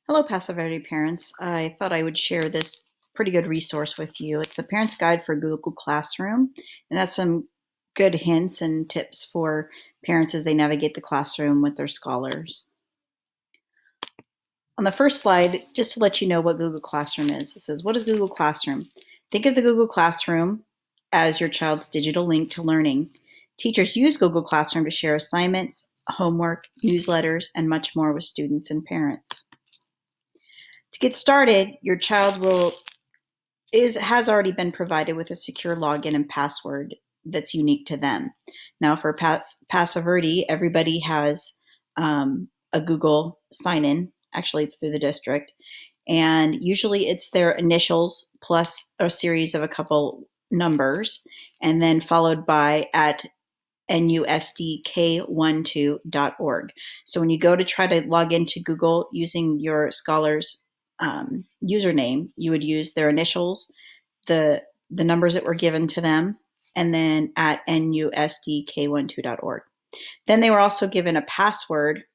Hello, Passive parents. I thought I would share this pretty good resource with you. It's a parent's guide for Google Classroom, and that's some good hints and tips for parents as they navigate the classroom with their scholars. On the first slide, just to let you know what Google Classroom is, it says, what is Google Classroom? Think of the Google Classroom as your child's digital link to learning. Teachers use Google Classroom to share assignments, homework, newsletters, and much more with students and parents. To get started, your child has already been provided with a secure login and password that's unique to them. Now, for Passivity, everybody has a Google sign-in. Actually, it's through the district, and usually it's their initials plus a series of a couple numbers, and then followed by at nusdk12.org. So when you go to try to log into Google using your scholar's username, you would use their initials, the numbers that were given to them, and then at nusdk12.org. Then they were also given a password.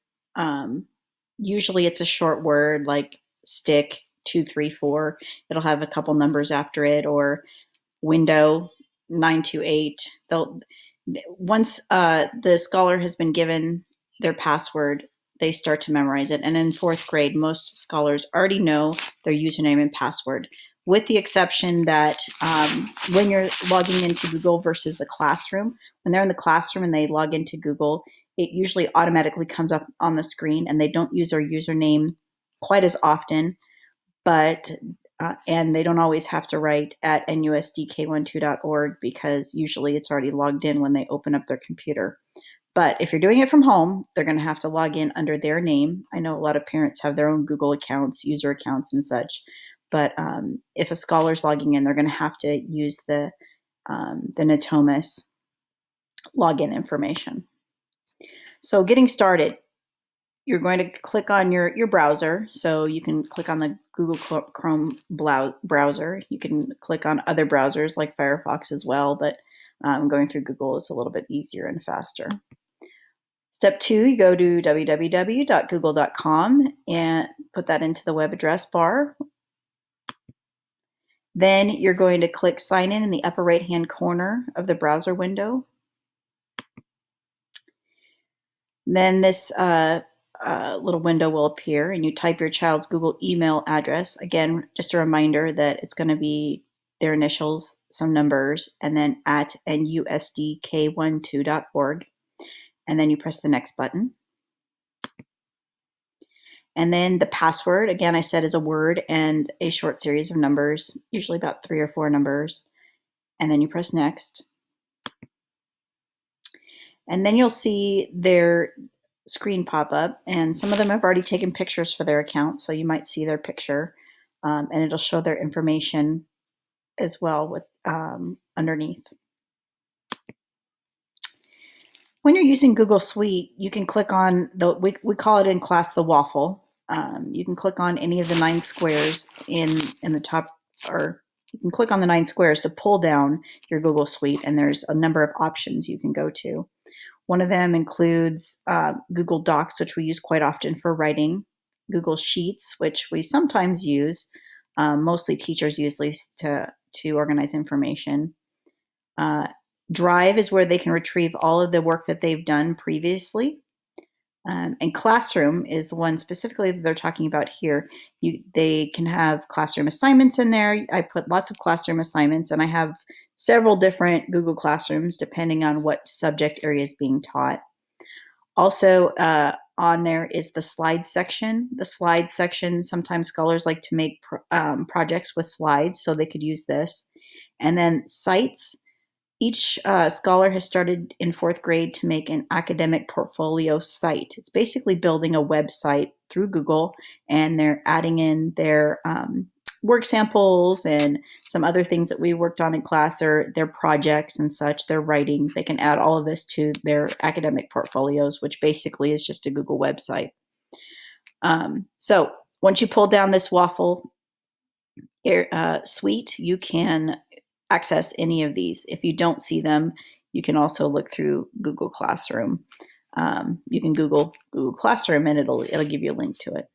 Usually it's a short word like stick 234. It'll have a couple numbers after it, or window 928. Once the scholar has been given their password, they start to memorize it. And in fourth grade, most scholars already know their username and password, with the exception that when you're logging into Google versus the classroom, when they're in the classroom and they log into Google, it usually automatically comes up on the screen, and they don't use their username quite as often, but and they don't always have to write at nusdk12.org because usually it's already logged in when they open up their computer. But if you're doing it from home, they're going to have to log in under their name. I know a lot of parents have their own Google accounts, user accounts, and such. But if a scholar's logging in, they're going to have to use the Natomas login information. So getting started, you're going to click on your browser. So you can click on the Google Chrome browser. You can click on other browsers like Firefox as well, but going through Google is a little bit easier and faster. Step 2, you go to www.google.com and put that into the web address bar. Then you're going to click sign in the upper right-hand corner of the browser window. Then this little window will appear, and you type your child's Google email address. Again, just a reminder that it's going to be their initials, some numbers, and then at nusdk12.org. And then you press the next button. And then the password, again, I said is a word and a short series of numbers, usually about 3 or 4 numbers. And then you press next. And then you'll see their screen pop up, and some of them have already taken pictures for their account, so you might see their picture, and it'll show their information as well with underneath. When you're using Google Suite, you can click on we call it in class the waffle. You can click on any of the 9 squares in the top, or you can click on the 9 squares to pull down your Google Suite, and there's a number of options you can go to. One of them includes Google Docs, which we use quite often for writing, Google Sheets, which we sometimes use, mostly teachers use these to organize information. Drive is where they can retrieve all of the work that they've done previously. And Classroom is the one specifically that they're talking about here. They can have classroom assignments in there. I put lots of classroom assignments, and I have several different Google Classrooms depending on what subject area is being taught. Also on there is the slides section. The slides section, sometimes scholars like to make projects with slides, so they could use this. And then sites. Each scholar has started in 4th grade to make an academic portfolio site. It's basically building a website through Google, and they're adding in their work samples and some other things that we worked on in class, or their projects and such, their writing. They can add all of this to their academic portfolios, which basically is just a Google website. So once you pull down this waffle suite, you can access any of these. If you don't see them, you can also look through Google Classroom. You can Google Classroom, and it'll give you a link to it.